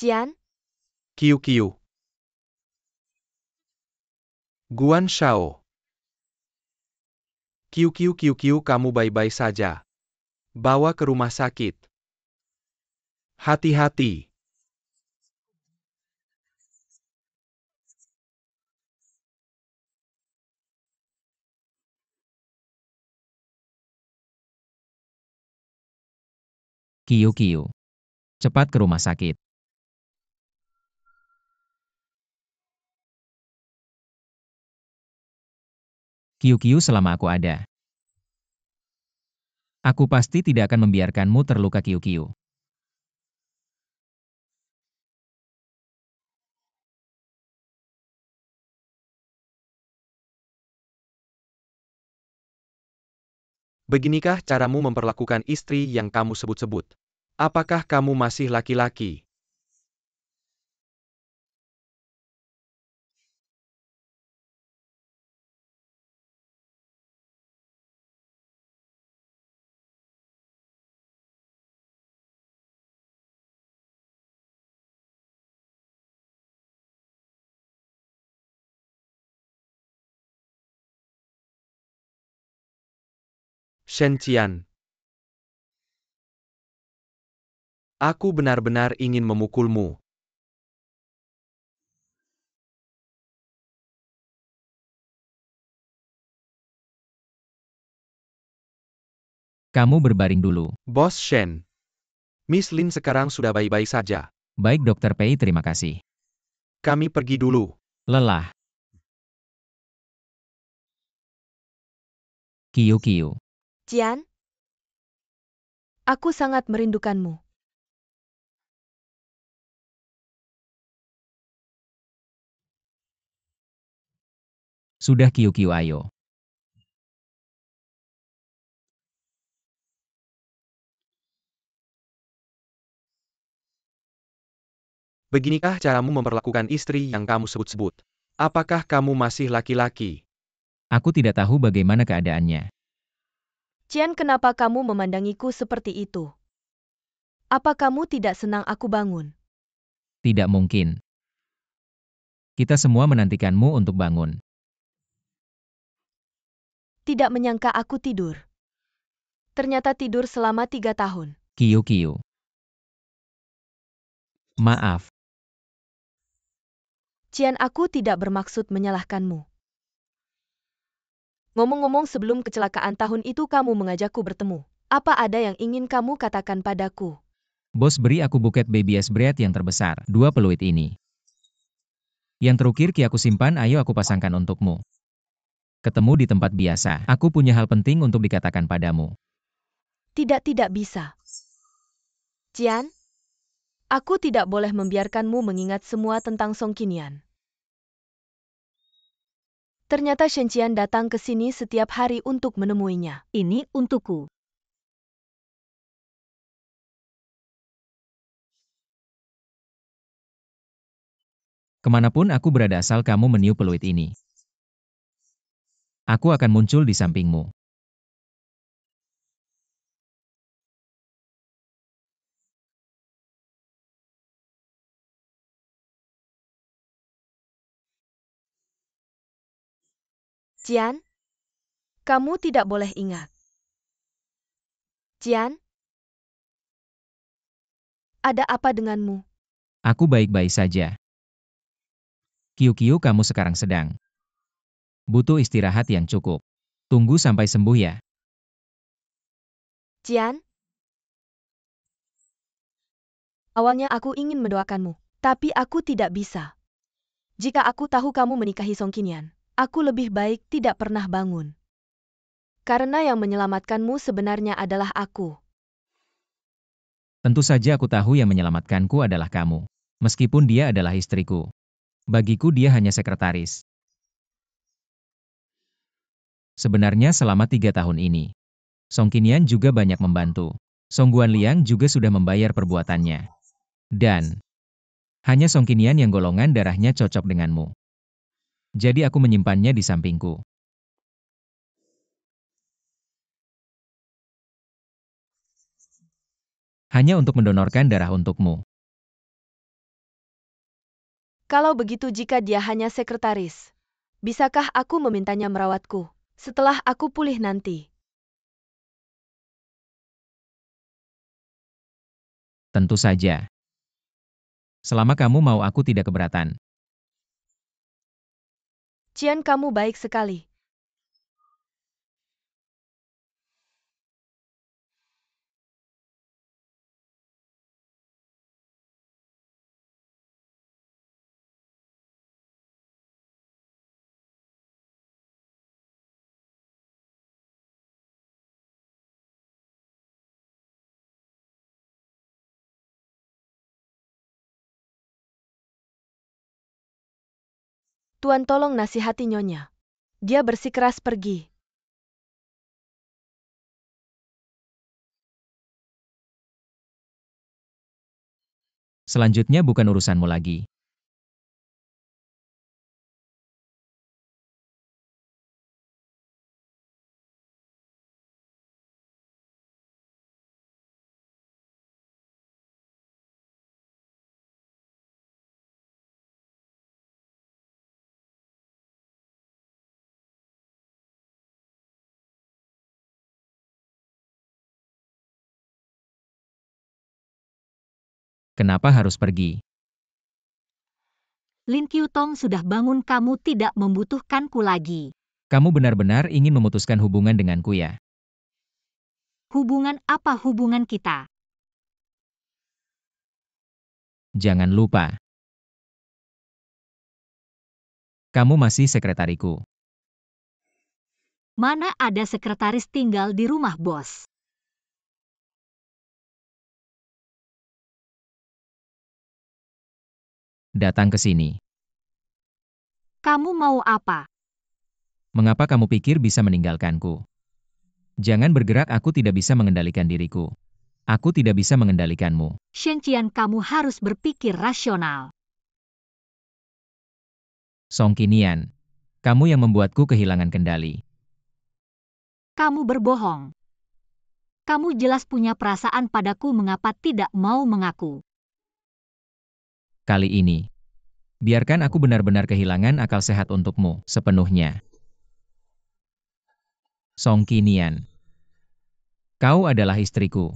Jian, Qiu Qiu. Guan Shao. Qiu Qiu Qiu Qiu, kamu baik-baik saja. Bawa ke rumah sakit. Hati-hati. Qiu Qiu. Cepat ke rumah sakit. Qiu Qiu, selama aku ada, aku pasti tidak akan membiarkanmu terluka, Qiu Qiu. Beginikah caramu memperlakukan istri yang kamu sebut-sebut? Apakah kamu masih laki-laki? Shen Qian. Aku benar-benar ingin memukulmu. Kamu berbaring dulu. Bos Shen. Miss Lin sekarang sudah baik-baik saja. Baik, Dokter Pei, terima kasih. Kami pergi dulu. Lelah. Qiu Qiu. Jian. Aku sangat merindukanmu. Sudah, Qiu Qiu, ayo. Beginikah caramu memperlakukan istri yang kamu sebut-sebut? Apakah kamu masih laki-laki? Aku tidak tahu bagaimana keadaannya. Jian, kenapa kamu memandangiku seperti itu? Apa kamu tidak senang aku bangun? Tidak mungkin. Kita semua menantikanmu untuk bangun. Tidak menyangka aku tidur. Ternyata tidur selama 3 tahun. Qiu Qiu. Maaf. Jian, aku tidak bermaksud menyalahkanmu. Ngomong-ngomong, sebelum kecelakaan tahun itu kamu mengajakku bertemu. Apa ada yang ingin kamu katakan padaku? Bos, beri aku buket babies bread yang terbesar. 2 peluit ini. Yang terukir ki aku simpan, ayo aku pasangkan untukmu. Ketemu di tempat biasa. Aku punya hal penting untuk dikatakan padamu. Tidak bisa. Jian, aku tidak boleh membiarkanmu mengingat semua tentang Song Qinian. Ternyata Shen Qian datang ke sini setiap hari untuk menemuinya. Ini untukku. Kemanapun aku berada asal kamu meniup peluit ini, aku akan muncul di sampingmu. Jian, kamu tidak boleh ingat. Jian, ada apa denganmu? Aku baik-baik saja. Qiu Qiu, kamu sekarang sedang butuh istirahat yang cukup. Tunggu sampai sembuh ya. Jian, awalnya aku ingin mendoakanmu, tapi aku tidak bisa. Jika aku tahu kamu menikahi Song Qinian, aku lebih baik tidak pernah bangun. Karena yang menyelamatkanmu sebenarnya adalah aku. Tentu saja aku tahu yang menyelamatkanku adalah kamu. Meskipun dia adalah istriku. Bagiku dia hanya sekretaris. Sebenarnya selama 3 tahun ini, Song Qinian juga banyak membantu. Song Guanliang juga sudah membayar perbuatannya. Dan hanya Song Qinian yang golongan darahnya cocok denganmu. Jadi aku menyimpannya di sampingku. Hanya untuk mendonorkan darah untukmu. Kalau begitu jika dia hanya sekretaris, bisakah aku memintanya merawatku setelah aku pulih nanti? Tentu saja. Selama kamu mau, aku tidak keberatan. Cian, kamu baik sekali. Tuan, tolong nasihati Nyonya. Dia bersikeras pergi. Selanjutnya bukan urusanmu lagi. Kenapa harus pergi? Lin Qiutong sudah bangun, kamu tidak membutuhkanku lagi. Kamu benar-benar ingin memutuskan hubungan denganku ya? Hubungan apa hubungan kita? Jangan lupa. Kamu masih sekretariku. Mana ada sekretaris tinggal di rumah bos? Datang ke sini. Kamu mau apa? Mengapa kamu pikir bisa meninggalkanku? Jangan bergerak, aku tidak bisa mengendalikan diriku. Aku tidak bisa mengendalikanmu. Shen Qian, kamu harus berpikir rasional. Song Qinian, kamu yang membuatku kehilangan kendali. Kamu berbohong. Kamu jelas punya perasaan padaku, mengapa tidak mau mengaku? Kali ini, biarkan aku benar-benar kehilangan akal sehat untukmu sepenuhnya. Song Qinian, kau adalah istriku.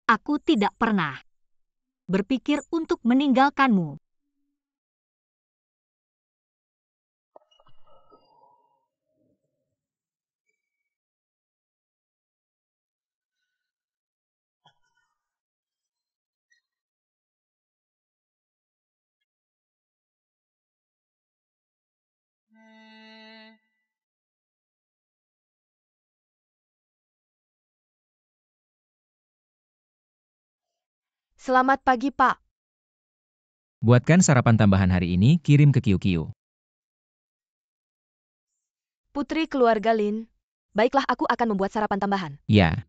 Aku tidak pernah berpikir untuk meninggalkanmu. Selamat pagi, Pak. Buatkan sarapan tambahan hari ini, kirim ke Kiu. Putri keluarga Lin. Baiklah, aku akan membuat sarapan tambahan. Ya,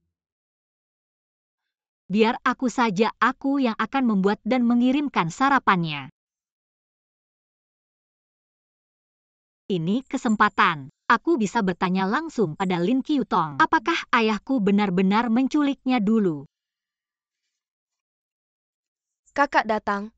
Biar aku saja, aku yang akan membuat dan mengirimkan sarapannya. Ini kesempatan. Aku bisa bertanya langsung pada Lin Qiutong. Apakah ayahku benar-benar menculiknya dulu? Kakak datang.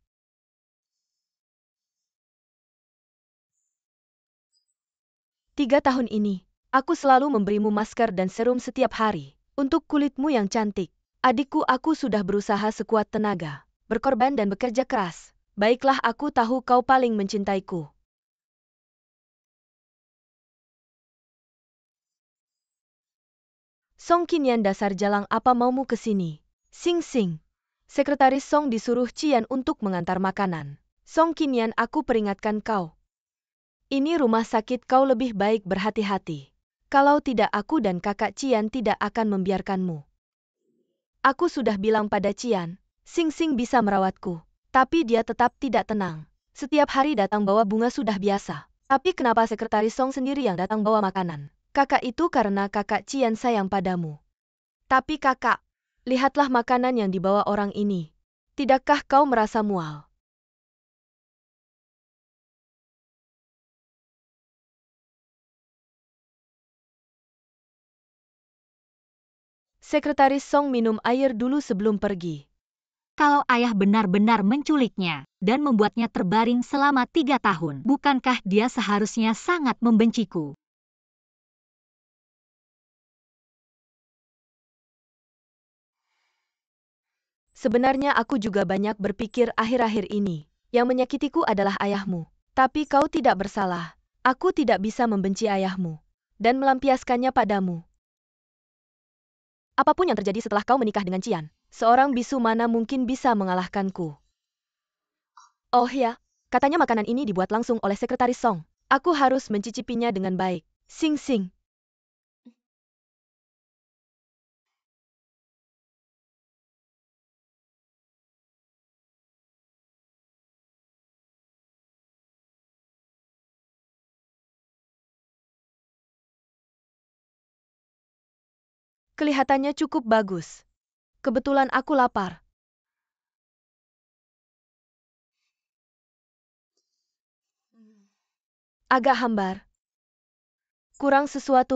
Tiga tahun ini, aku selalu memberimu masker dan serum setiap hari. Untuk kulitmu yang cantik. Adikku, aku sudah berusaha sekuat tenaga, berkorban dan bekerja keras. Baiklah, aku tahu kau paling mencintaiku. Song Qinian, dasar jalang, apa maumu ke sini? Sing Sing. Sekretaris Song disuruh Cian untuk mengantar makanan. Song Qinian, aku peringatkan kau. Ini rumah sakit, kau lebih baik berhati-hati. Kalau tidak, aku dan kakak Cian tidak akan membiarkanmu. Aku sudah bilang pada Cian, Sing Sing bisa merawatku. Tapi dia tetap tidak tenang. Setiap hari datang bawa bunga sudah biasa. Tapi kenapa sekretaris Song sendiri yang datang bawa makanan? Kakak, itu karena kakak Cian sayang padamu. Tapi kakak, lihatlah makanan yang dibawa orang ini. Tidakkah kau merasa mual? Sekretaris Song minum air dulu sebelum pergi. kalau ayah benar-benar menculiknya dan membuatnya terbaring selama 3 tahun? Bukankah dia seharusnya sangat membenciku? Sebenarnya aku juga banyak berpikir akhir-akhir ini. Yang menyakitiku adalah ayahmu. Tapi kau tidak bersalah. Aku tidak bisa membenci ayahmu dan melampiaskannya padamu. Apapun yang terjadi setelah kau menikah dengan Cian, seorang bisu mana mungkin bisa mengalahkanku. Oh ya, katanya makanan ini dibuat langsung oleh Sekretaris Song. Aku harus mencicipinya dengan baik. Sing Sing. Kelihatannya cukup bagus. Kebetulan aku lapar. Agak hambar. Kurang sesuatu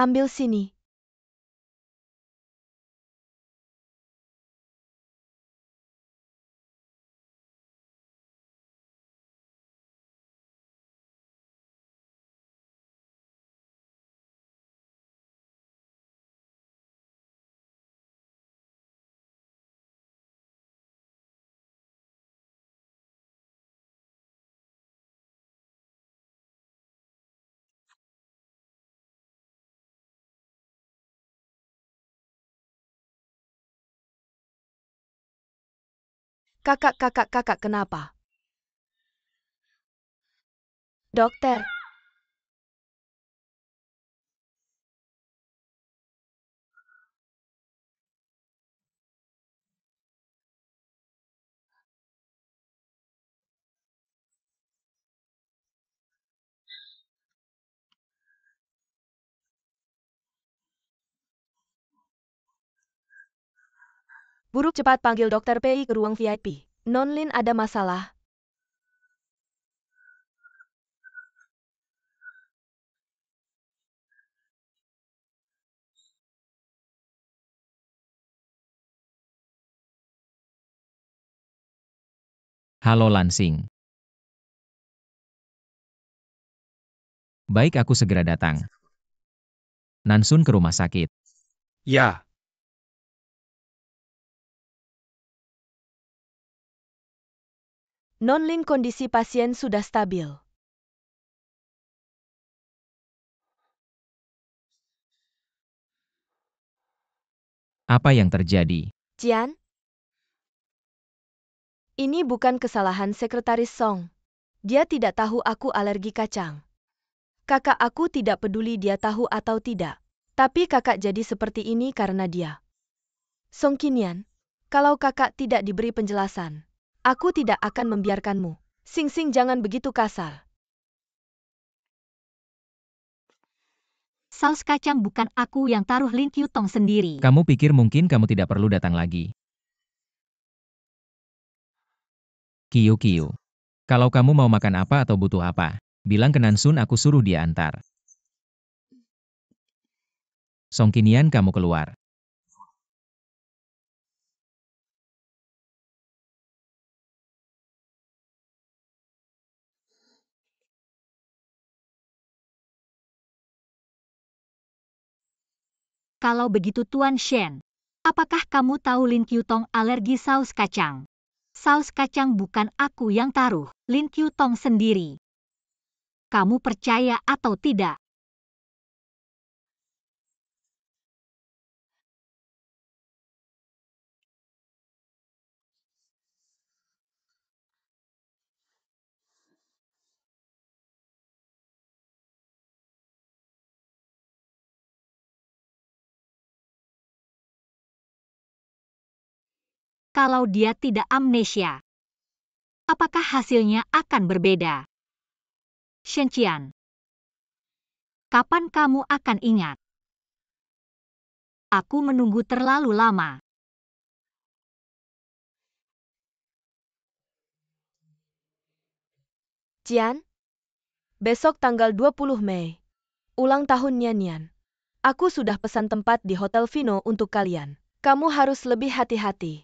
Ambil sini. Kakak kenapa? Dokter, buruk cepat panggil dokter PI ke ruang VIP. Nonlin ada masalah. Halo Lansing. Baik, aku segera datang. Nansun ke rumah sakit. Ya, Nonlin kondisi pasien sudah stabil. Apa yang terjadi? Cian? Ini bukan kesalahan Sekretaris Song. Dia tidak tahu aku alergi kacang. Kakak aku tidak peduli dia tahu atau tidak. Tapi kakak jadi seperti ini karena dia. Song Qinian, kalau kakak tidak diberi penjelasan, aku tidak akan membiarkanmu. Sing Sing jangan begitu kasar. Saus kacang bukan aku yang taruh Lin Kyutong sendiri. Kamu pikir mungkin kamu tidak perlu datang lagi? Kiu Kiu. Kalau kamu mau makan apa atau butuh apa, bilang ke Nansun aku suruh dia antar. Song Qinian, kamu keluar. Kalau begitu Tuan Shen, apakah kamu tahu Lin Kyutong alergi saus kacang? Saus kacang bukan aku yang taruh, Lin Kyutong sendiri. Kamu percaya atau tidak? Kalau dia tidak amnesia, apakah hasilnya akan berbeda? Shen Qian, kapan kamu akan ingat? Aku menunggu terlalu lama. Cian, besok tanggal 20 Mei. Ulang tahun Nian. Aku sudah pesan tempat di Hotel Vino untuk kalian. Kamu harus lebih hati-hati.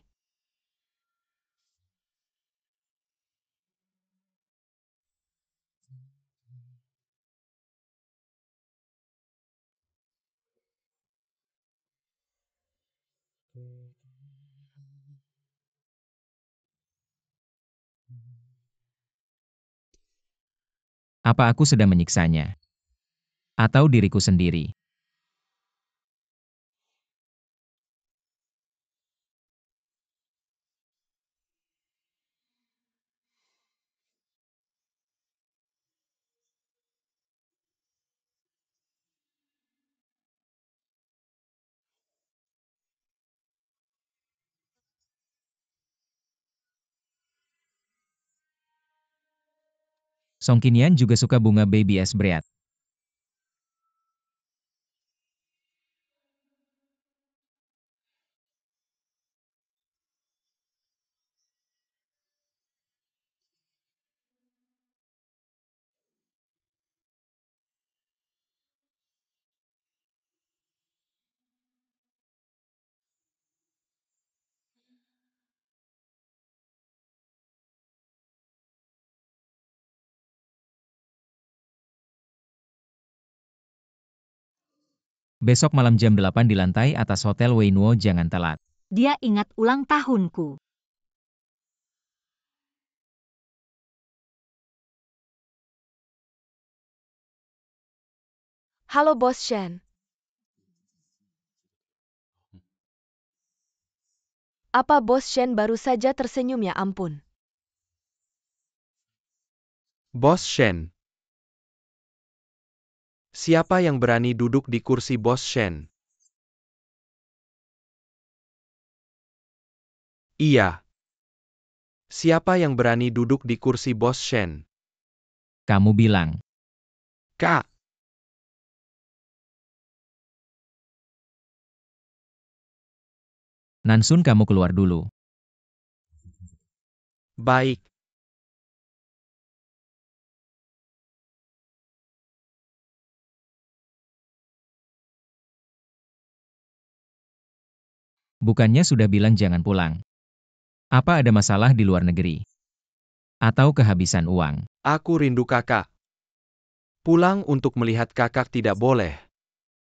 Apa aku sedang menyiksanya? Atau diriku sendiri? Song Qinian juga suka bunga baby es bread. Besok malam jam 8 di lantai atas Hotel Weinuo, jangan telat. Dia ingat ulang tahunku. Halo Bos Shen. Apa Bos Shen baru saja tersenyum, ya ampun. Bos Shen. Siapa yang berani duduk di kursi Bos Shen? Iya. Siapa yang berani duduk di kursi Bos Shen? Kamu bilang. Kak. Nansun, kamu keluar dulu. Baik. Bukannya sudah bilang jangan pulang? Apa ada masalah di luar negeri? Atau kehabisan uang? Aku rindu kakak. Pulang untuk melihat kakak tidak boleh.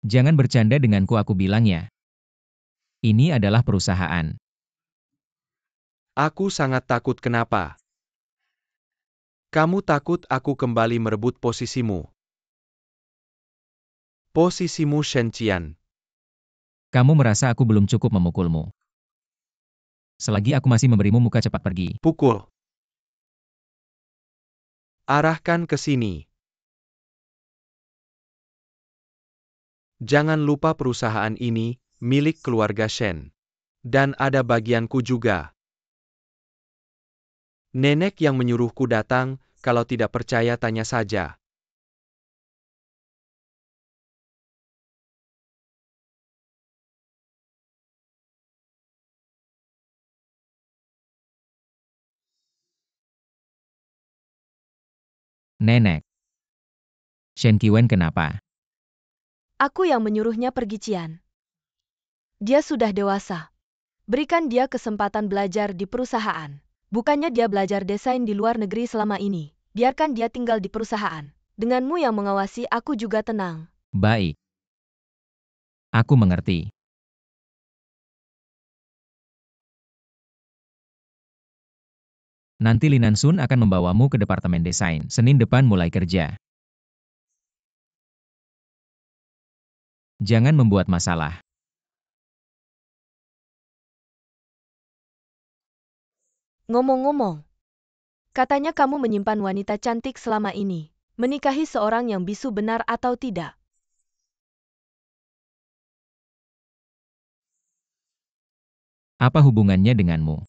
Jangan bercanda denganku, aku bilangnya. Ini adalah perusahaan. Aku sangat takut. Kenapa? Kamu takut aku kembali merebut posisimu. Posisimu Shen Qian. Kamu merasa aku belum cukup memukulmu. Selagi aku masih memberimu muka, cepat pergi. Pukul. Arahkan ke sini. Jangan lupa perusahaan ini milik keluarga Shen. Dan ada bagianku juga. Nenek yang menyuruhku datang, kalau tidak percaya tanya saja. Nenek. Shen Qiwen kenapa? Aku yang menyuruhnya pergi, Cian. Dia sudah dewasa. Berikan dia kesempatan belajar di perusahaan. Bukannya dia belajar desain di luar negeri selama ini. Biarkan dia tinggal di perusahaan. Denganmu yang mengawasi, aku juga tenang. Baik. Aku mengerti. Nanti Li Nansun akan membawamu ke departemen desain. Senin depan mulai kerja. Jangan membuat masalah. Ngomong-ngomong, katanya kamu menyimpan wanita cantik selama ini. Menikahi seorang yang bisu, benar atau tidak? Apa hubungannya denganmu?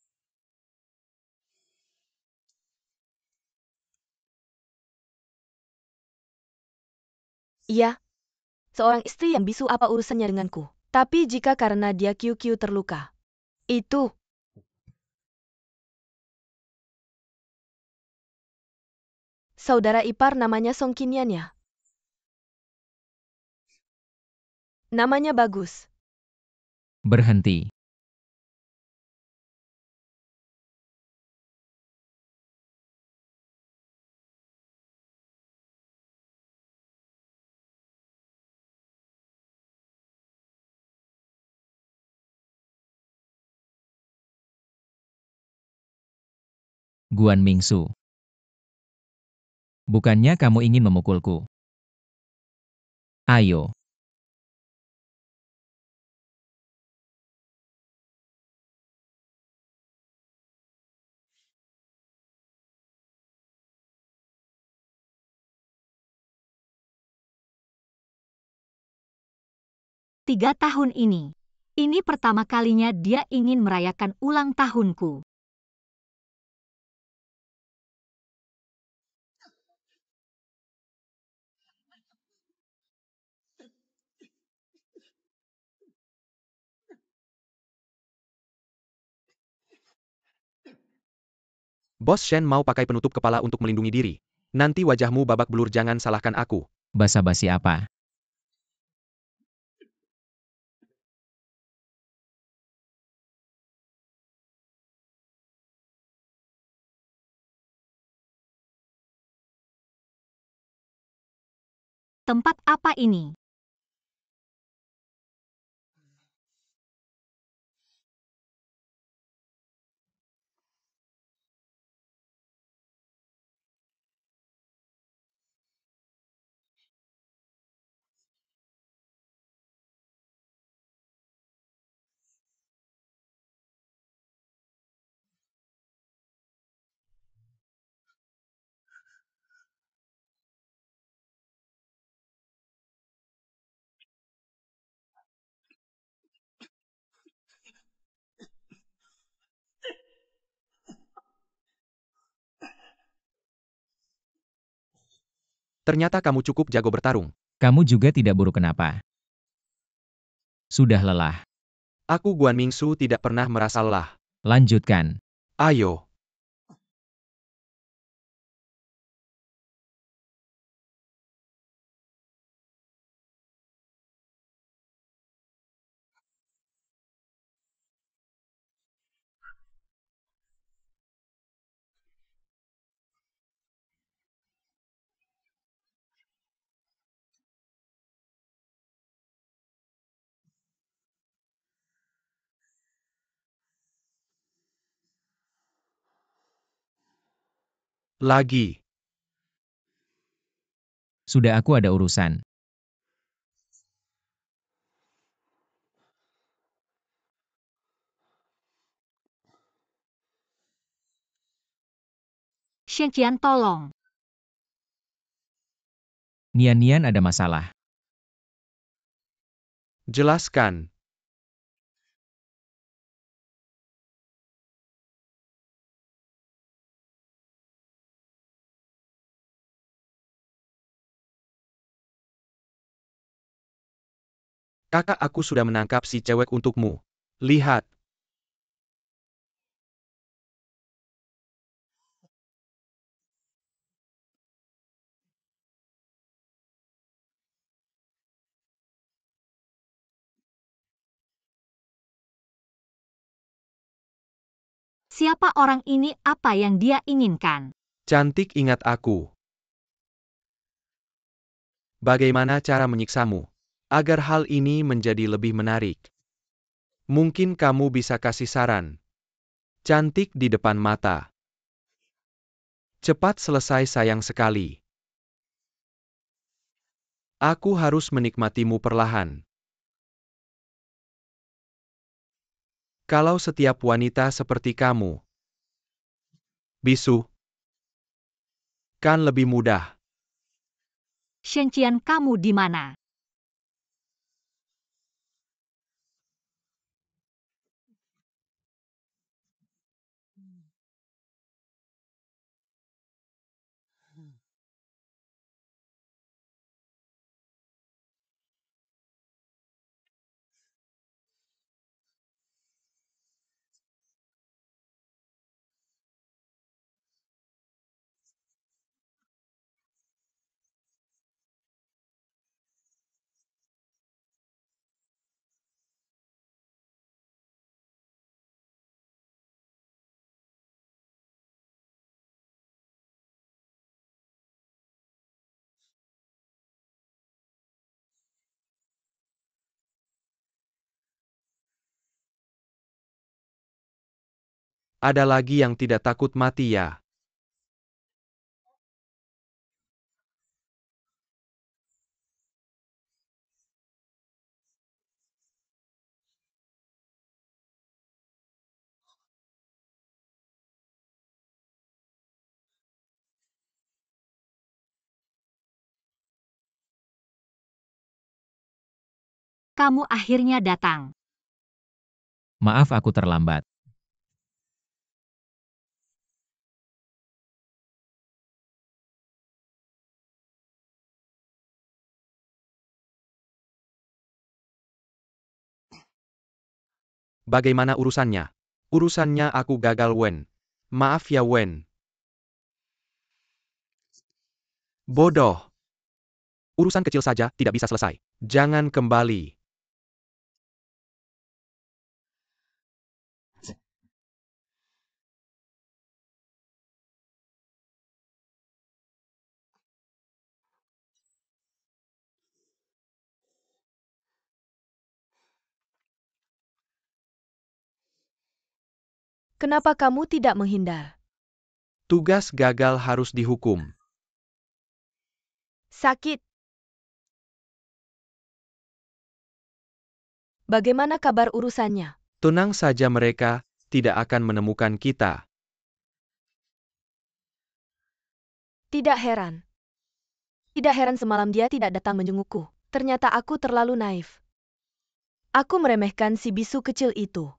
Iya. Seorang istri yang bisu, apa urusannya denganku? Tapi jika karena dia QQ terluka, itu Saudara ipar namanya Song Qinian ya? Namanya bagus. Berhenti. Guan Mingsu. Bukannya kamu ingin memukulku? Ayo. Tiga tahun ini. Ini pertama kalinya dia ingin merayakan ulang tahunku. Bos Shen mau pakai penutup kepala untuk melindungi diri. Nanti wajahmu babak belur, jangan salahkan aku. Basa-basi apa? Tempat apa ini? Ternyata kamu cukup jago bertarung. Kamu juga tidak buruk kenapa? Sudah lelah. Aku Guan Mingsu tidak pernah merasa lelah. Lanjutkan. Ayo. Lagi. Sudah, aku ada urusan. Shenqian tolong. Nian-Nian ada masalah. Jelaskan. Kakak, aku sudah menangkap si cewek untukmu. Lihat. Siapa orang ini, apa yang dia inginkan? Cantik, ingat aku. Bagaimana cara menyiksamu? Agar hal ini menjadi lebih menarik. Mungkin kamu bisa kasih saran. Cantik di depan mata. Cepat selesai, sayang sekali. Aku harus menikmatimu perlahan. Kalau setiap wanita seperti kamu, bisu, kan lebih mudah. Shenqian, kamu di mana? Ada lagi yang tidak takut mati ya? Kamu akhirnya datang. Maaf aku terlambat. Bagaimana urusannya? Urusannya aku gagal Wen. Maaf ya Wen. Bodoh. Urusan kecil saja tidak bisa selesai. Jangan kembali. Kenapa kamu tidak menghindar? Tugas gagal harus dihukum. Sakit. Bagaimana kabar urusannya? Tenang saja mereka tidak akan menemukan kita. Tidak heran. Tidak heran semalam dia tidak datang menjengukku. Ternyata aku terlalu naif. Aku meremehkan si bisu kecil itu.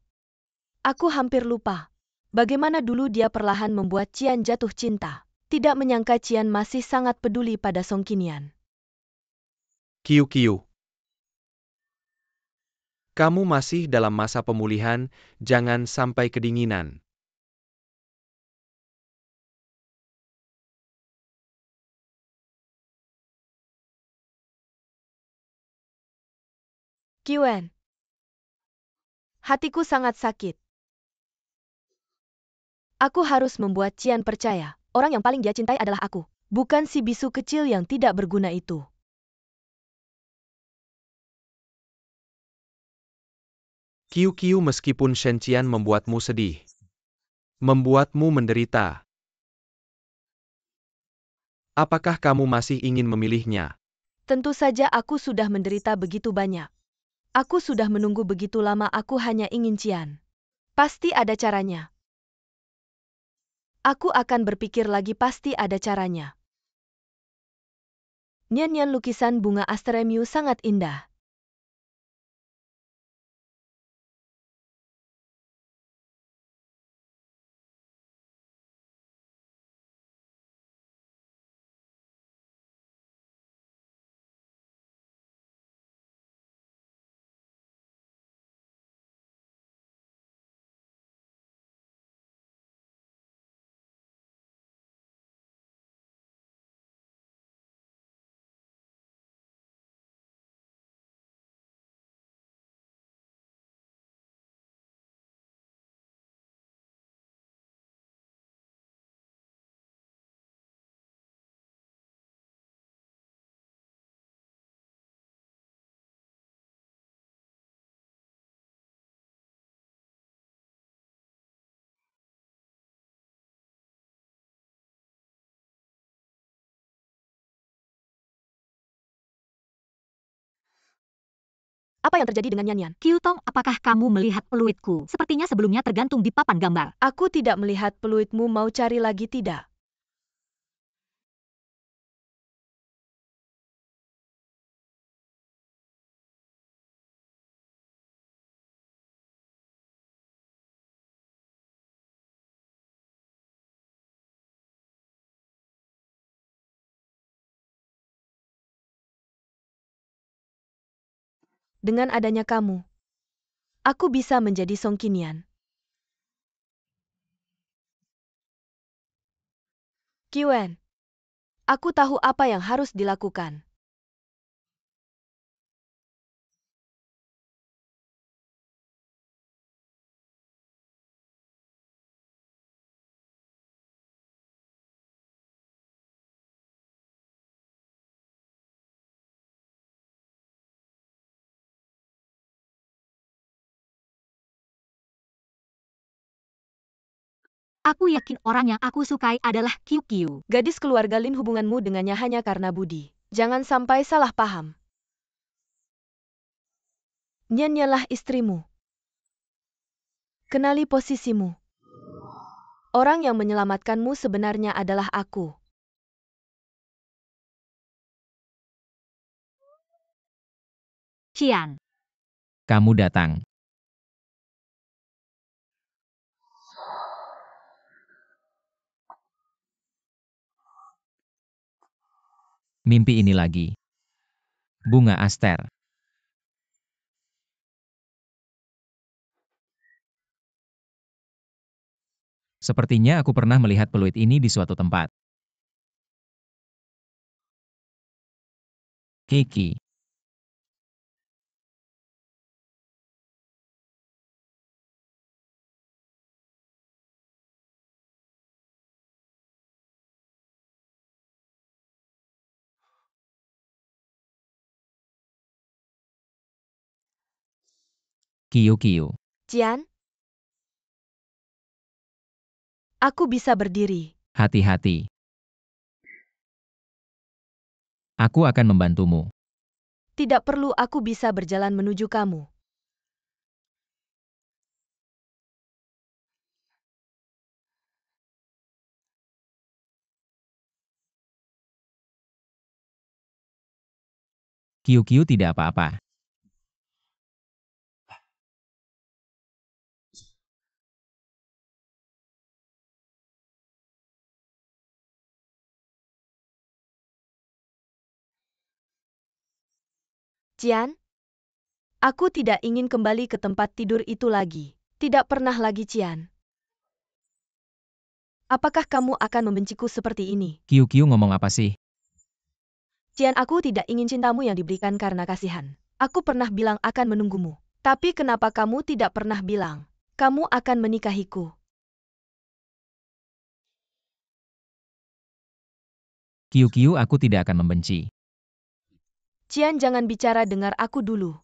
Aku hampir lupa. Bagaimana dulu dia perlahan membuat Cian jatuh cinta. Tidak menyangka Cian masih sangat peduli pada Song Qinian. Kiu Kiu. Kamu masih dalam masa pemulihan, jangan sampai kedinginan. Qiwen. Hatiku sangat sakit. Aku harus membuat Cian percaya, orang yang paling dia cintai adalah aku, bukan si bisu kecil yang tidak berguna itu. Kiu Kiu meskipun Shen Qian membuatmu sedih. Membuatmu menderita. Apakah kamu masih ingin memilihnya? Tentu saja aku sudah menderita begitu banyak. Aku sudah menunggu begitu lama, aku hanya ingin Cian. Pasti ada caranya. Aku akan berpikir lagi, pasti ada caranya. Nyanyian lukisan bunga asteremiu sangat indah. Apa yang terjadi dengan Nyanyian? Qiu Tong, apakah kamu melihat peluitku? Sepertinya sebelumnya tergantung di papan gambar. Aku tidak melihat peluitmu, mau cari lagi tidak? Dengan adanya kamu, aku bisa menjadi Song Qinian. Qiwen, aku tahu apa yang harus dilakukan. Aku yakin orang yang aku sukai adalah Qiu. Gadis keluarga Lin, hubunganmu dengannya hanya karena budi. Jangan sampai salah paham. Nyanyalah istrimu. Kenali posisimu. Orang yang menyelamatkanmu sebenarnya adalah aku. Qian. Kamu datang. Mimpi ini lagi. Bunga aster. Sepertinya aku pernah melihat peluit ini di suatu tempat. Kiki. Qiu. Qian? Aku bisa berdiri. Hati-hati. Aku akan membantumu. Tidak perlu, aku bisa berjalan menuju kamu. Qiu tidak apa-apa. Qian? Aku tidak ingin kembali ke tempat tidur itu lagi. Tidak pernah lagi, Qian. Apakah kamu akan membenciku seperti ini? Qiu ngomong apa sih? Qian, aku tidak ingin cintamu yang diberikan karena kasihan. Aku pernah bilang akan menunggumu. Tapi kenapa kamu tidak pernah bilang kamu akan menikahiku? Qiu aku tidak akan membenci. Qian, jangan bicara, dengar aku dulu.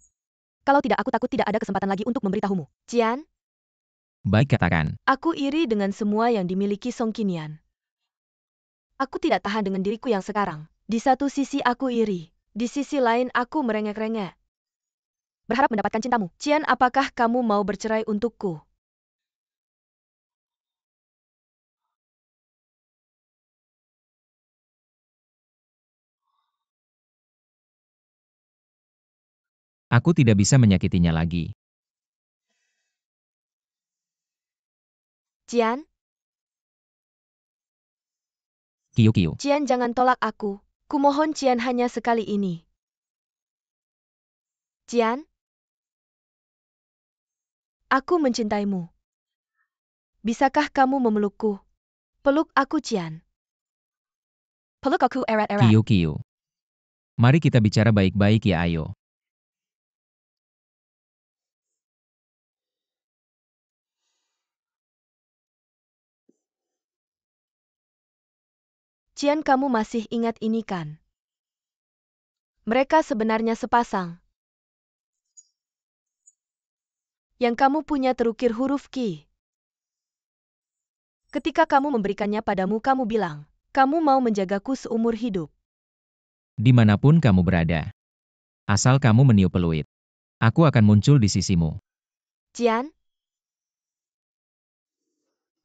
Kalau tidak, aku takut tidak ada kesempatan lagi untuk memberitahumu. Qian? Baik, katakan. Aku iri dengan semua yang dimiliki Song Qinian. Aku tidak tahan dengan diriku yang sekarang. Di satu sisi aku iri. Di sisi lain aku merengek-rengek. Berharap mendapatkan cintamu. Qian, apakah kamu mau bercerai untukku? Aku tidak bisa menyakitinya lagi. Qian? Qiu. Qian, jangan tolak aku. Kumohon Qian, hanya sekali ini. Qian? Aku mencintaimu. Bisakah kamu memelukku? Peluk aku, Qian. Peluk aku erat-erat. Qiu. Mari kita bicara baik-baik ya, ayo. Qian, kamu masih ingat ini kan? Mereka sebenarnya sepasang. Yang kamu punya terukir huruf Qi. Ketika kamu memberikannya padamu, kamu bilang, kamu mau menjagaku seumur hidup. Dimanapun kamu berada. Asal kamu meniup peluit. Aku akan muncul di sisimu. Qian?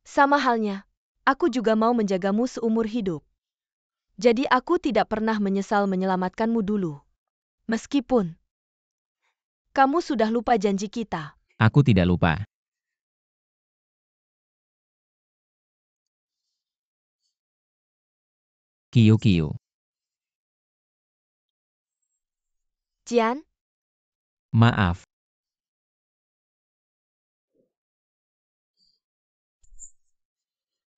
Sama halnya. Aku juga mau menjagamu seumur hidup. Jadi aku tidak pernah menyesal menyelamatkanmu dulu. Meskipun kamu sudah lupa janji kita. Aku tidak lupa. Qiu. Qian? Maaf.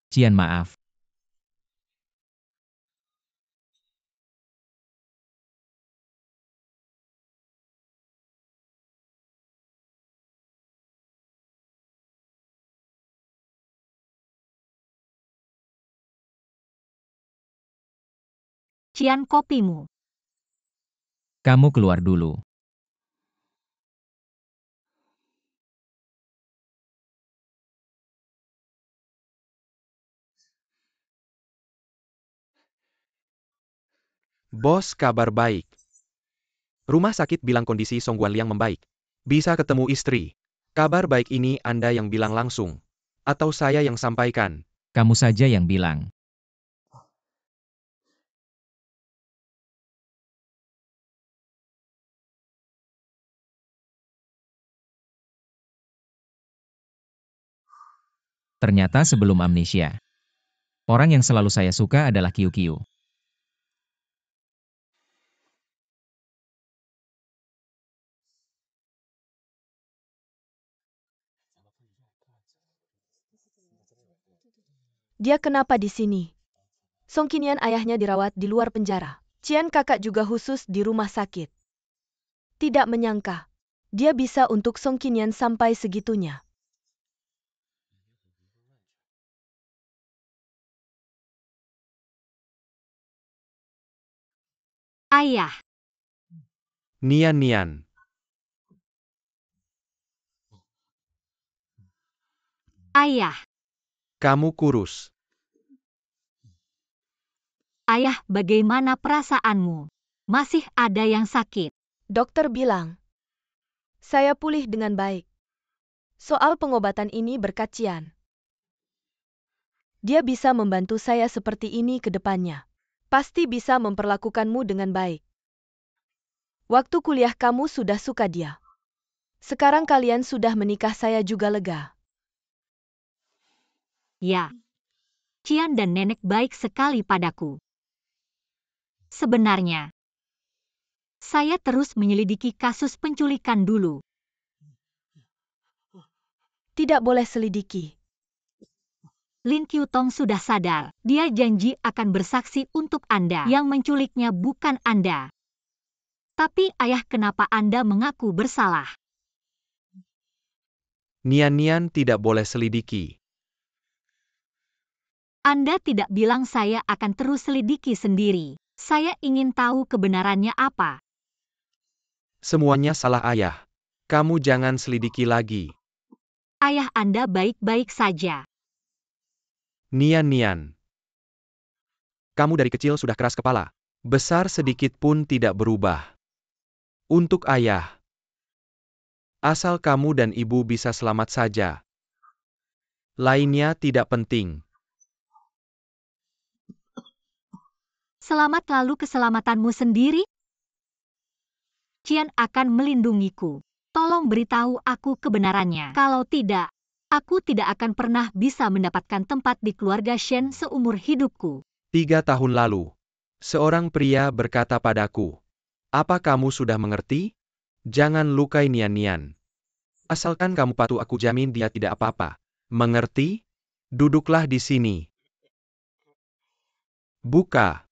Qian, maaf. Qian, kopimu. Kamu keluar dulu. Bos, kabar baik. Rumah sakit bilang kondisi Song Guanliang membaik. Bisa ketemu istri. Kabar baik ini Anda yang bilang langsung. Atau saya yang sampaikan? Kamu saja yang bilang. Ternyata sebelum amnesia, orang yang selalu saya suka adalah Kiu Kiu. Dia kenapa di sini? Song Qinian ayahnya dirawat di luar penjara. Qian kakak juga khusus di rumah sakit. Tidak menyangka, dia bisa untuk Song Qinian sampai segitunya. Ayah, Nian. ayah, Kamu kurus. ayah, bagaimana perasaanmu? Masih ada yang sakit. Dokter bilang, saya pulih dengan baik. Soal pengobatan ini berkat Qian. Dia bisa membantu saya seperti ini ke depannya. Pasti bisa memperlakukanmu dengan baik. Waktu kuliah kamu sudah suka dia. Sekarang kalian sudah menikah, saya juga lega. Ya, Qian dan nenek baik sekali padaku. Sebenarnya, saya terus menyelidiki kasus penculikan dulu. Tidak boleh selidiki. Lin Qiutong sudah sadar, dia janji akan bersaksi untuk Anda. Yang menculiknya bukan Anda. Tapi ayah, kenapa Anda mengaku bersalah? Nian tidak boleh selidiki. Anda tidak bilang saya akan terus selidiki sendiri. Saya ingin tahu kebenarannya apa. Semuanya salah ayah. Kamu jangan selidiki lagi. Ayah Anda baik-baik saja. Nian. Kamu dari kecil sudah keras kepala. Besar sedikit pun tidak berubah. Untuk ayah. Asal kamu dan ibu bisa selamat saja. Lainnya tidak penting. Selamat lalu keselamatanmu sendiri. Qian akan melindungiku. Tolong beritahu aku kebenarannya. Kalau tidak, aku tidak akan pernah bisa mendapatkan tempat di keluarga Shen seumur hidupku. 3 tahun lalu, seorang pria berkata padaku, "Apa kamu sudah mengerti? Jangan lukai Nian. Asalkan kamu patuh, aku jamin dia tidak apa-apa. Mengerti? Duduklah di sini. Buka.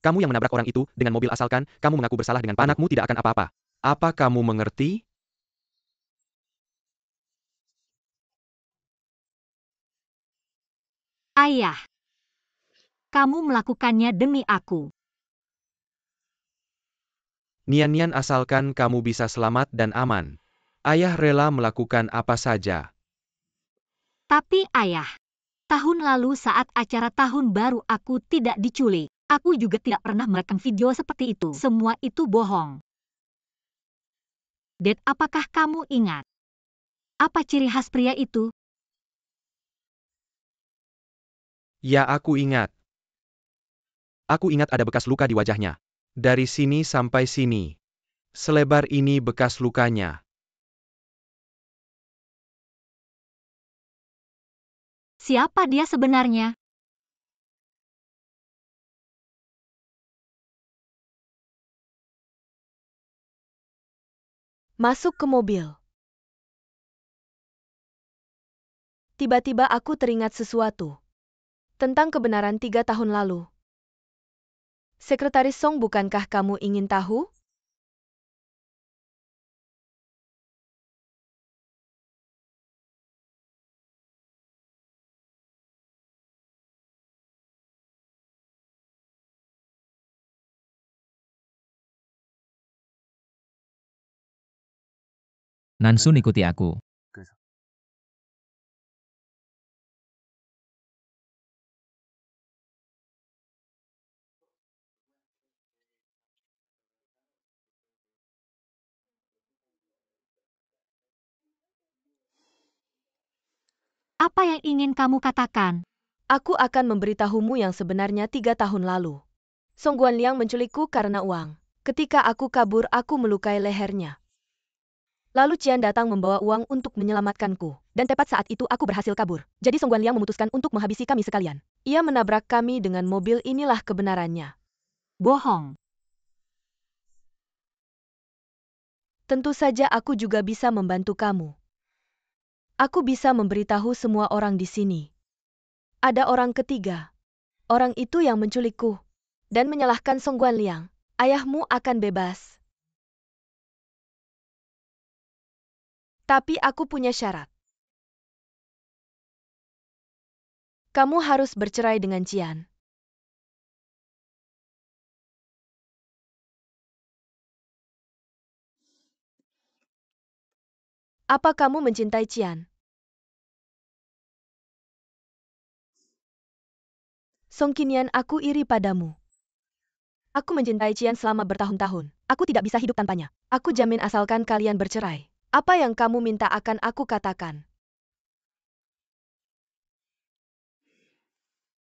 Kamu yang menabrak orang itu dengan mobil, asalkan kamu mengaku bersalah dengan anakmu tidak akan apa-apa. Apa kamu mengerti?" Ayah, kamu melakukannya demi aku. Nian, asalkan kamu bisa selamat dan aman. Ayah rela melakukan apa saja. Tapi ayah, tahun lalu saat acara tahun baru aku tidak diculik. Aku juga tidak pernah merekam video seperti itu. Semua itu bohong. Dad, apakah kamu ingat? Apa ciri khas pria itu? Ya, aku ingat. Aku ingat ada bekas luka di wajahnya. Dari sini sampai sini. Selebar ini bekas lukanya. Siapa dia sebenarnya? Masuk ke mobil. Tiba-tiba aku teringat sesuatu. Tentang kebenaran 3 tahun lalu. Sekretaris Song, bukankah kamu ingin tahu? Nansun ikuti aku. Apa yang ingin kamu katakan? Aku akan memberitahumu yang sebenarnya 3 tahun lalu. Song Guanliang menculikku karena uang. Ketika aku kabur, aku melukai lehernya. Lalu Qian datang membawa uang untuk menyelamatkanku. Dan tepat saat itu aku berhasil kabur. Jadi Song Guanliang memutuskan untuk menghabisi kami sekalian. Ia menabrak kami dengan mobil, inilah kebenarannya. Bohong. Tentu saja aku juga bisa membantu kamu. Aku bisa memberitahu semua orang di sini. Ada orang ketiga. Orang itu yang menculikku. Dan menyalahkan Song Guanliang. Ayahmu akan bebas. Tapi aku punya syarat. Kamu harus bercerai dengan Qian. Apa kamu mencintai Qian? Song Qinian, aku iri padamu. Aku mencintai Qian selama bertahun-tahun. Aku tidak bisa hidup tanpanya. Aku jamin asalkan kalian bercerai. Apa yang kamu minta akan aku katakan.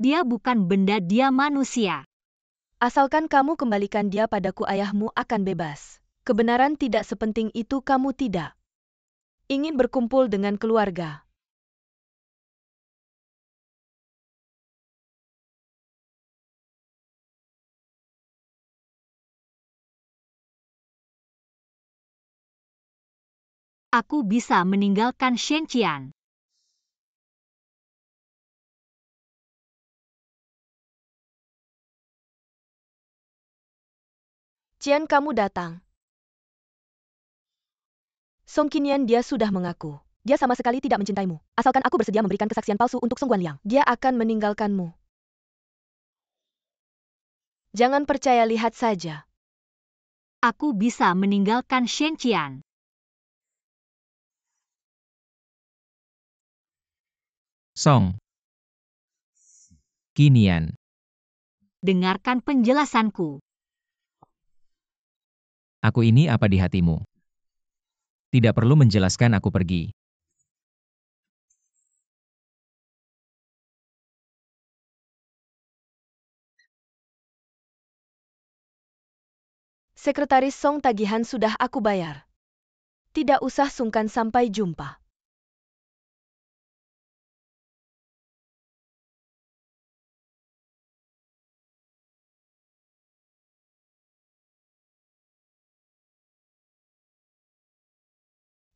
Dia bukan benda, dia manusia. Asalkan kamu kembalikan dia padaku, ayahmu akan bebas. Kebenaran tidak sepenting itu, kamu tidak ingin berkumpul dengan keluarga. Aku bisa meninggalkan Shen Qian. Qian, kamu datang. Song Qinian, dia sudah mengaku. Dia sama sekali tidak mencintaimu. Asalkan aku bersedia memberikan kesaksian palsu untuk Song Guanliang, dia akan meninggalkanmu. Jangan percaya, lihat saja. Aku bisa meninggalkan Shen Qian. Song Qinian. Dengarkan penjelasanku. Aku ini apa di hatimu? Tidak perlu menjelaskan, aku pergi. Sekretaris Song, tagihan sudah aku bayar. Tidak usah sungkan, sampai jumpa.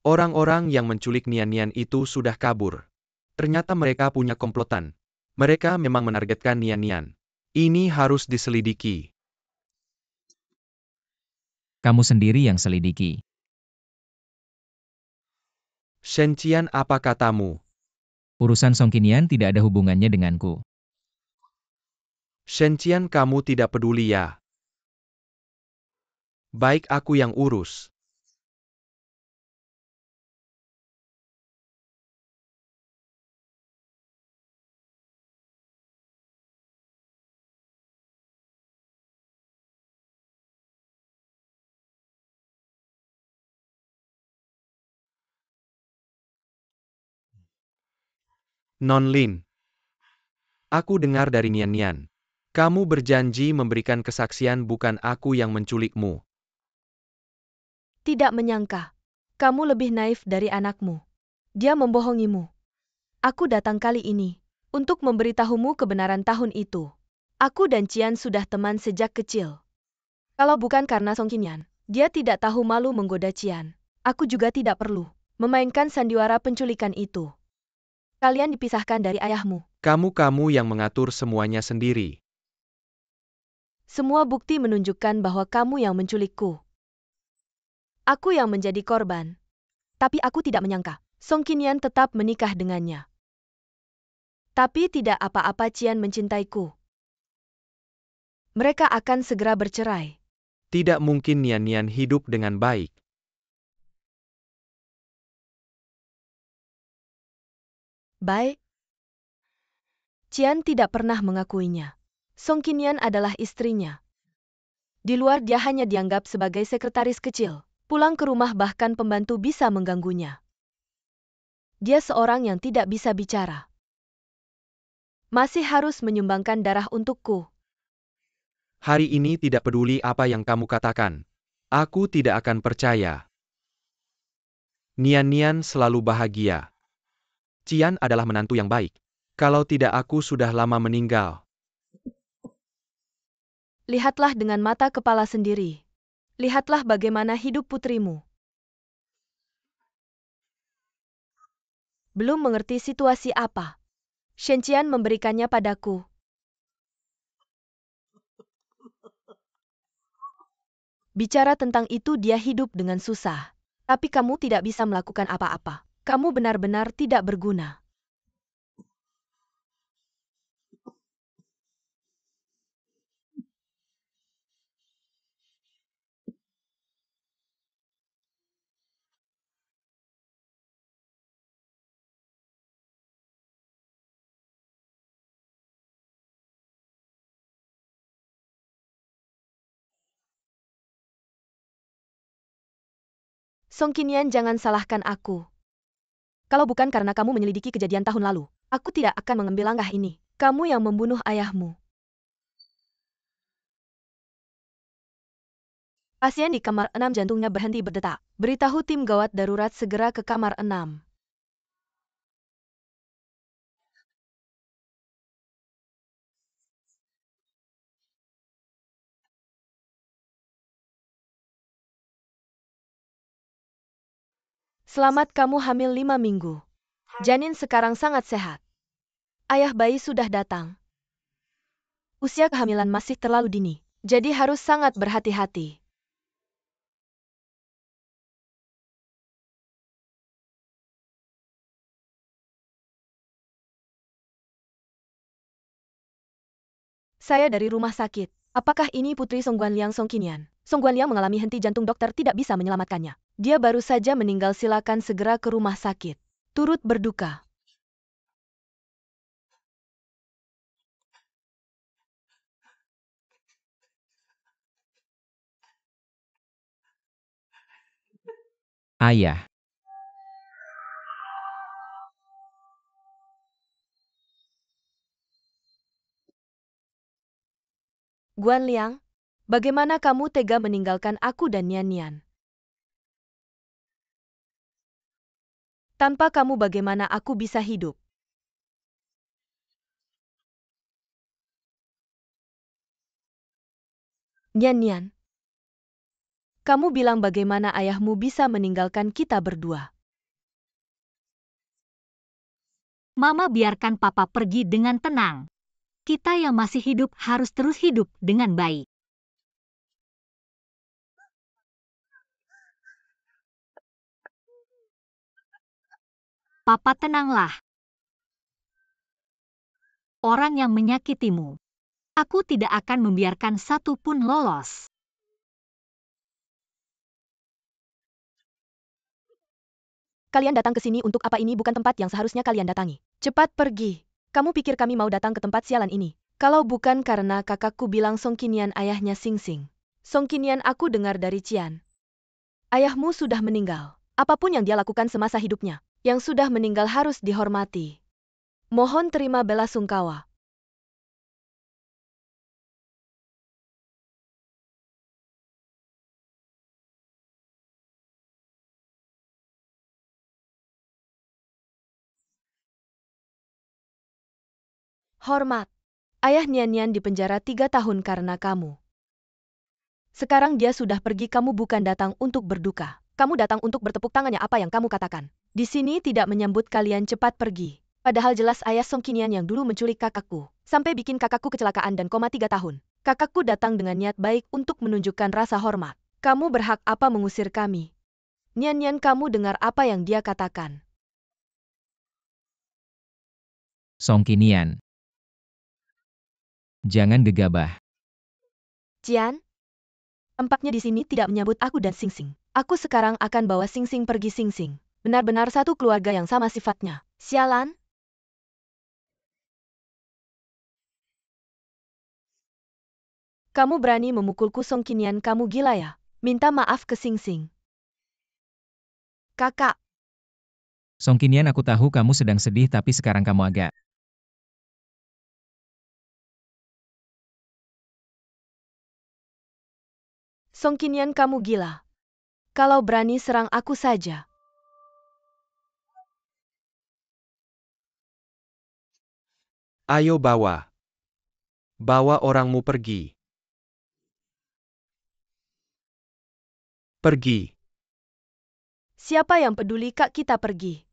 Orang-orang yang menculik Nian-Nian itu sudah kabur. Ternyata mereka punya komplotan. Mereka memang menargetkan Nian-Nian. Ini harus diselidiki. Kamu sendiri yang selidiki. Shen Qian, apa katamu? Urusan Song Qinian tidak ada hubungannya denganku. Shen Qian, kamu tidak peduli ya? Baik, aku yang urus. Non Lin. Aku dengar dari Nian-Nian. Kamu berjanji memberikan kesaksian, bukan aku yang menculikmu. Tidak menyangka. Kamu lebih naif dari anakmu. Dia membohongimu. Aku datang kali ini untuk memberitahumu kebenaran tahun itu. Aku dan Qian sudah teman sejak kecil. Kalau bukan karena Song Qinian, dia tidak tahu malu menggoda Qian. Aku juga tidak perlu memainkan sandiwara penculikan itu. Kalian dipisahkan dari ayahmu. Kamu yang mengatur semuanya sendiri. Semua bukti menunjukkan bahwa kamu yang menculikku. Aku yang menjadi korban. Tapi aku tidak menyangka Song Qinian tetap menikah dengannya. Tapi tidak apa-apa, Qian mencintaiku. Mereka akan segera bercerai. Tidak mungkin Nian-Nian hidup dengan baik. Baik. Qian tidak pernah mengakuinya. Song Qinian adalah istrinya. Di luar dia hanya dianggap sebagai sekretaris kecil. Pulang ke rumah bahkan pembantu bisa mengganggunya. Dia seorang yang tidak bisa bicara. Masih harus menyumbangkan darah untukku. Hari ini tidak peduli apa yang kamu katakan. Aku tidak akan percaya. Nian-Nian selalu bahagia. Cian adalah menantu yang baik. Kalau tidak aku sudah lama meninggal. Lihatlah dengan mata kepala sendiri. Lihatlah bagaimana hidup putrimu. Belum mengerti situasi apa. Shen Qian memberikannya padaku. Bicara tentang itu dia hidup dengan susah. Tapi kamu tidak bisa melakukan apa-apa. Kamu benar-benar tidak berguna. Song Qinian, jangan salahkan aku. Kalau bukan karena kamu menyelidiki kejadian tahun lalu, aku tidak akan mengambil langkah ini. Kamu yang membunuh ayahmu. Pasien di kamar 6 jantungnya berhenti berdetak. Beritahu tim gawat darurat segera ke kamar 6. Selamat, kamu hamil 5 minggu. Janin sekarang sangat sehat. Ayah bayi sudah datang. Usia kehamilan masih terlalu dini, jadi harus sangat berhati-hati. Saya dari rumah sakit. Apakah ini putri Song Guanliang Song Qinian? Song Guanliang mengalami henti jantung, dokter tidak bisa menyelamatkannya. Dia baru saja meninggal, silakan segera ke rumah sakit. Turut berduka. Ayah. Guanliang, bagaimana kamu tega meninggalkan aku dan Nian-Nian? Tanpa kamu bagaimana aku bisa hidup? Nian-Nian, kamu bilang bagaimana ayahmu bisa meninggalkan kita berdua? Mama, biarkan papa pergi dengan tenang. Kita yang masih hidup harus terus hidup dengan baik. Papa, tenanglah. Orang yang menyakitimu, aku tidak akan membiarkan satu pun lolos. Kalian datang ke sini untuk apa? Ini bukan tempat yang seharusnya kalian datangi. Cepat pergi. Kamu pikir kami mau datang ke tempat sialan ini? Kalau bukan karena kakakku bilang Song Qinian ayahnya Sing Sing. Song Qinian, aku dengar dari Cian. Ayahmu sudah meninggal. Apapun yang dia lakukan semasa hidupnya, yang sudah meninggal harus dihormati. Mohon terima belasungkawa. Hormat. Ayah Nian-Nian dipenjara 3 tahun karena kamu. Sekarang dia sudah pergi, kamu bukan datang untuk berduka. Kamu datang untuk bertepuk tangannya. Apa yang kamu katakan? Di sini tidak menyambut kalian, cepat pergi. Padahal jelas ayah Song Qinian yang dulu menculik kakakku. Sampai bikin kakakku kecelakaan dan koma 3 tahun. Kakakku datang dengan niat baik untuk menunjukkan rasa hormat. Kamu berhak apa mengusir kami? Nian-Nian, kamu dengar apa yang dia katakan? Song Qinian. Jangan gegabah. Cian? Tampaknya di sini tidak menyambut aku dan Sing Sing. Aku sekarang akan bawa Sing Sing pergi. Sing Sing benar-benar satu keluarga yang sama sifatnya. Sialan. Kamu berani memukulku, Song Qinian, kamu gila ya? Minta maaf ke Sing Sing. Kakak. Song Qinian, aku tahu kamu sedang sedih tapi sekarang kamu agak... Song Qinian, kamu gila. Kalau berani serang aku saja. Ayo bawa. Bawa orangmu pergi. Pergi. Siapa yang peduli, Kak, kita pergi.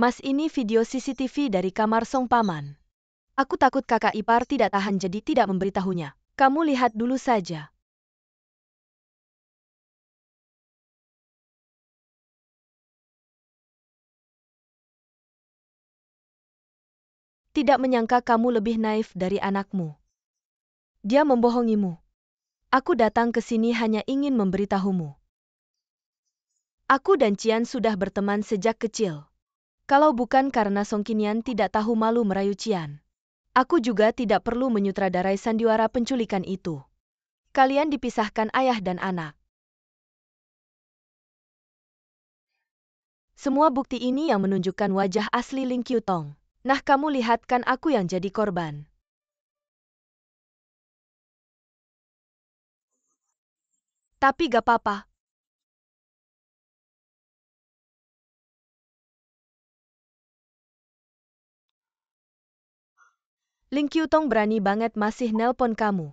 Mas, ini video CCTV dari kamar Song Paman. Aku takut kakak ipar tidak tahan jadi tidak memberitahunya. Kamu lihat dulu saja. Tidak menyangka kamu lebih naif dari anakmu. Dia membohongimu. Aku datang ke sini hanya ingin memberitahumu. Aku dan Qian sudah berteman sejak kecil. Kalau bukan karena Song Qinian tidak tahu malu merayu Qian, aku juga tidak perlu menyutradarai sandiwara penculikan itu. Kalian dipisahkan ayah dan anak. Semua bukti ini yang menunjukkan wajah asli Ling Qiutong. Nah, kamu lihat kan aku yang jadi korban. Tapi gak apa-apa. Ling Qiutong berani banget masih nelpon kamu.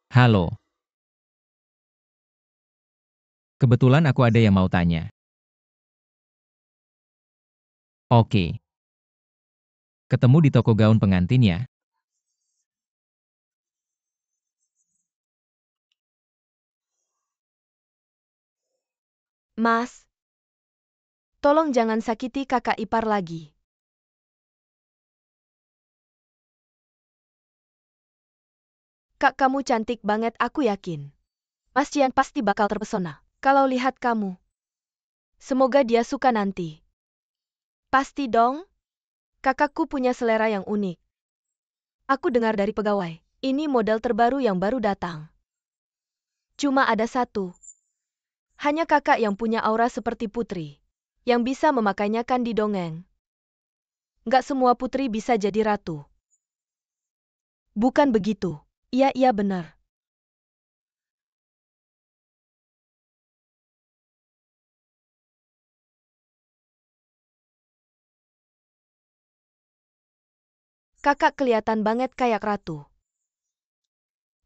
Halo. Kebetulan aku ada yang mau tanya. Oke. Ketemu di toko gaun pengantin ya? Mas, tolong jangan sakiti kakak ipar lagi. Kak, kamu cantik banget, aku yakin. Mas Qian pasti bakal terpesona kalau lihat kamu. Semoga dia suka nanti. Pasti dong. Kakakku punya selera yang unik. Aku dengar dari pegawai, ini model terbaru yang baru datang. Cuma ada satu. Hanya kakak yang punya aura seperti putri, yang bisa memakainya kan di dongeng. Nggak semua putri bisa jadi ratu. Bukan begitu. Iya benar. Kakak kelihatan banget kayak ratu.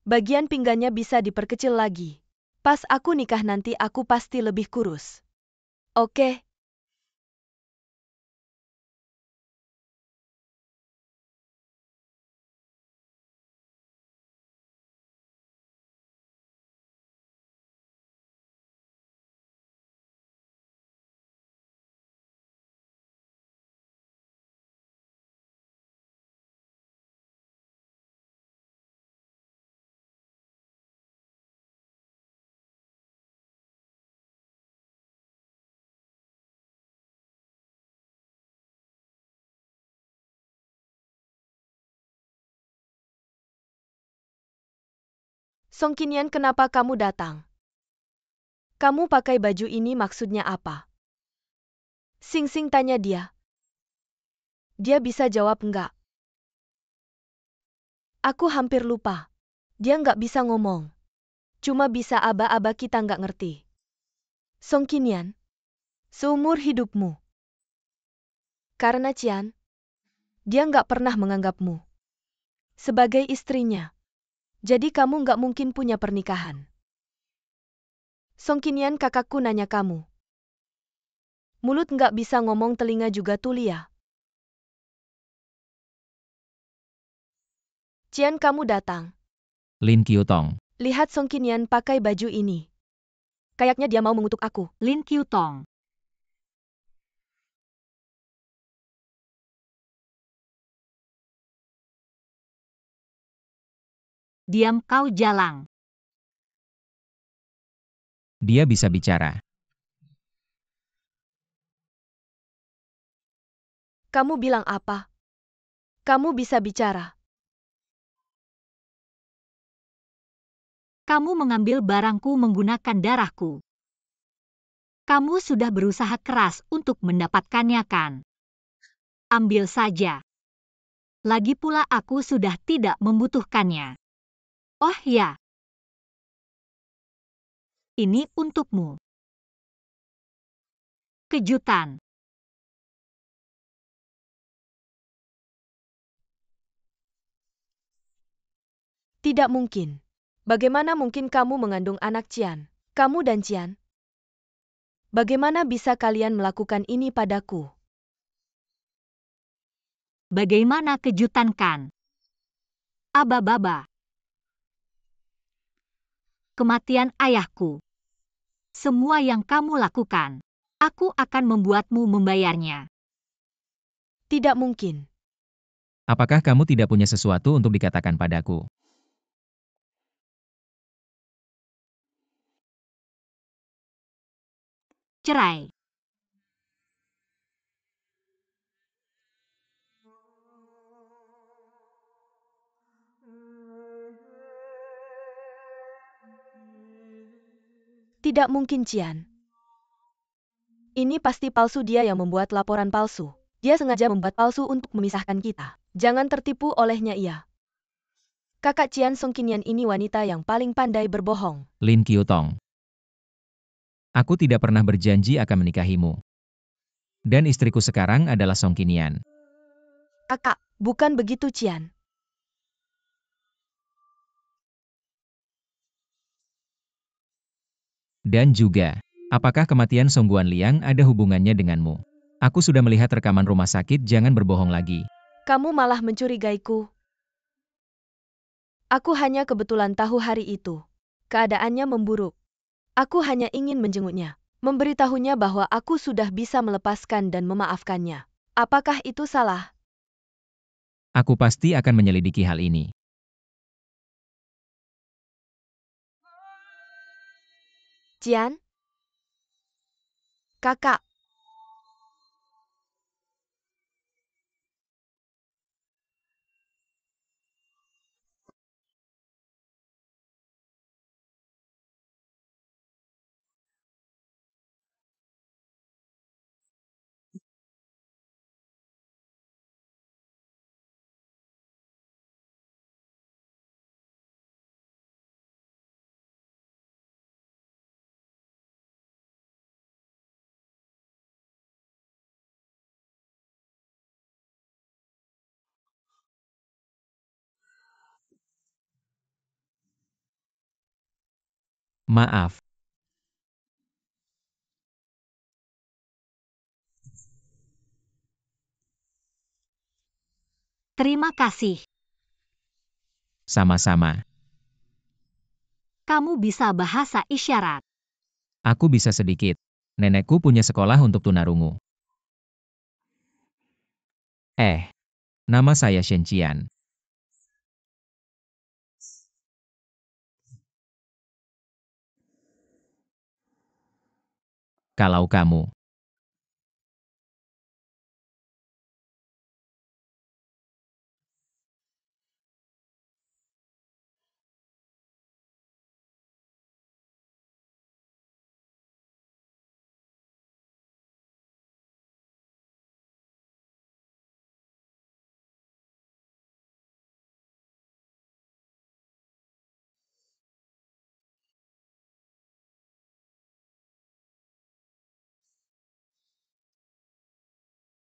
Bagian pinggangnya bisa diperkecil lagi. Pas aku nikah nanti aku pasti lebih kurus. Oke? Song Qinian, kenapa kamu datang? Kamu pakai baju ini maksudnya apa? Sing tanya dia. Dia bisa jawab enggak. Aku hampir lupa. Dia nggak bisa ngomong. Cuma bisa aba-aba, kita nggak ngerti. Song Qinian, seumur hidupmu. Karena Qian, Dia nggak pernah menganggapmu sebagai istrinya. Jadi kamu nggak mungkin punya pernikahan. Song Qinian, kakakku nanya kamu. Mulut nggak bisa ngomong, telinga juga tuli ya. Cian, kamu datang. Lin Qiutong. Lihat Song Qinian pakai baju ini. Kayaknya dia mau mengutuk aku. Lin Qiutong. Diam kau, Jalang. Dia bisa bicara. Kamu bilang apa? Kamu bisa bicara. Kamu mengambil barangku menggunakan darahku. Kamu sudah berusaha keras untuk mendapatkannya, kan? Ambil saja. Lagi pula aku sudah tidak membutuhkannya. Oh ya. Ini untukmu. Kejutan. Tidak mungkin. Bagaimana mungkin kamu mengandung anak Cian? Kamu dan Cian? Bagaimana bisa kalian melakukan ini padaku? Bagaimana kejutan, kan? Aba-baba. Kematian ayahku. Semua yang kamu lakukan, aku akan membuatmu membayarnya. Tidak mungkin. Apakah kamu tidak punya sesuatu untuk dikatakan padaku? Cerai. Tidak mungkin, Cian. Ini pasti palsu, dia yang membuat laporan palsu. Dia sengaja membuat palsu untuk memisahkan kita. Jangan tertipu olehnya ia. Kakak Cian, Song Qinian ini wanita yang paling pandai berbohong. Lin Qiutong. Aku tidak pernah berjanji akan menikahimu. Dan istriku sekarang adalah Song Qinian. Kakak, bukan begitu, Cian. Dan juga, apakah kematian Song Guanliang ada hubungannya denganmu? Aku sudah melihat rekaman rumah sakit, jangan berbohong lagi. Kamu malah mencurigaiku. Aku hanya kebetulan tahu hari itu. Keadaannya memburuk. Aku hanya ingin menjenguknya. Memberitahunya bahwa aku sudah bisa melepaskan dan memaafkannya. Apakah itu salah? Aku pasti akan menyelidiki hal ini. Cian? Kakak. Maaf. Terima kasih. Sama-sama. Kamu bisa bahasa isyarat. Aku bisa sedikit. Nenekku punya sekolah untuk tunarungu. Nama saya Shen Qian. Kalau kamu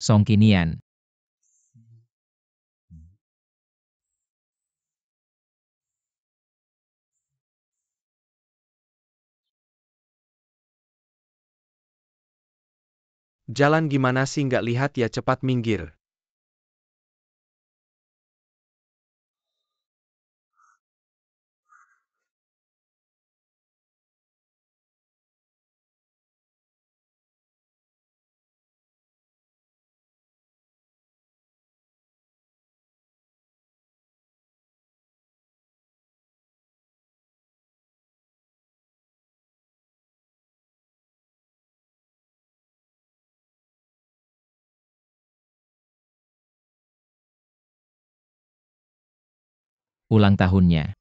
Song Qinian, Jalan gimana sih nggak lihat ya, cepat minggir. Ulang tahunnya.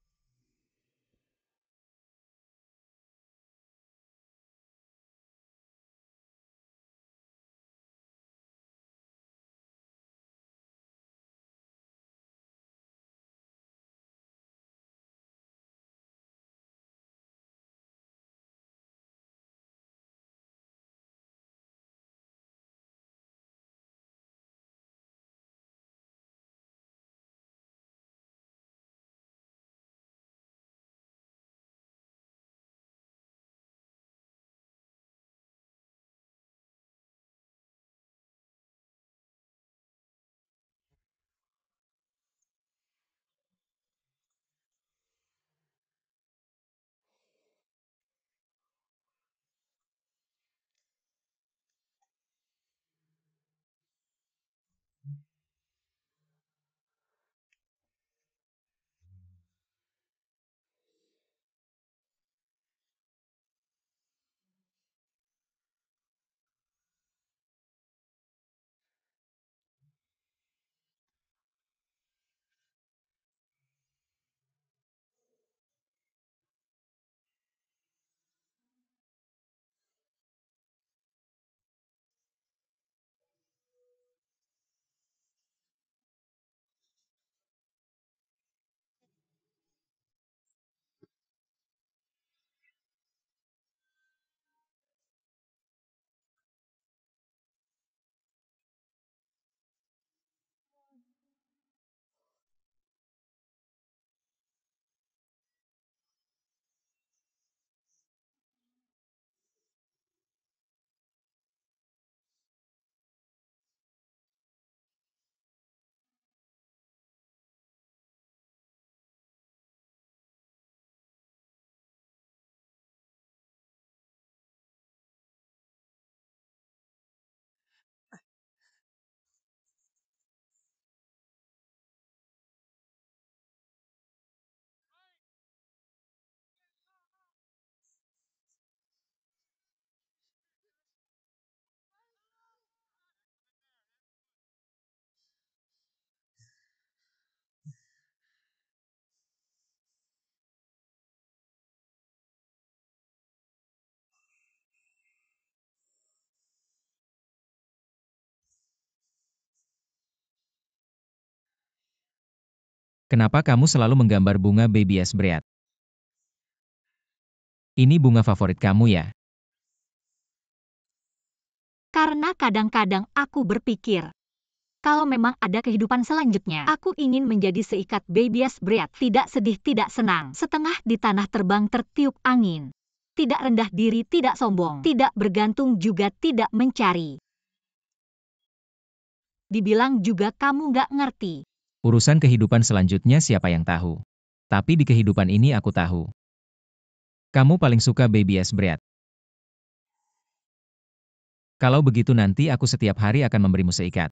Kenapa kamu selalu menggambar bunga babies bread? Ini bunga favorit kamu ya? Karena kadang-kadang aku berpikir, kalau memang ada kehidupan selanjutnya, aku ingin menjadi seikat babies bread, tidak sedih, tidak senang, setengah di tanah terbang tertiup angin. Tidak rendah diri, tidak sombong, tidak bergantung juga tidak mencari. Dibilang juga kamu nggak ngerti. Urusan kehidupan selanjutnya siapa yang tahu? Tapi di kehidupan ini aku tahu. Kamu paling suka babies bread. Kalau begitu nanti aku setiap hari akan memberimu seikat.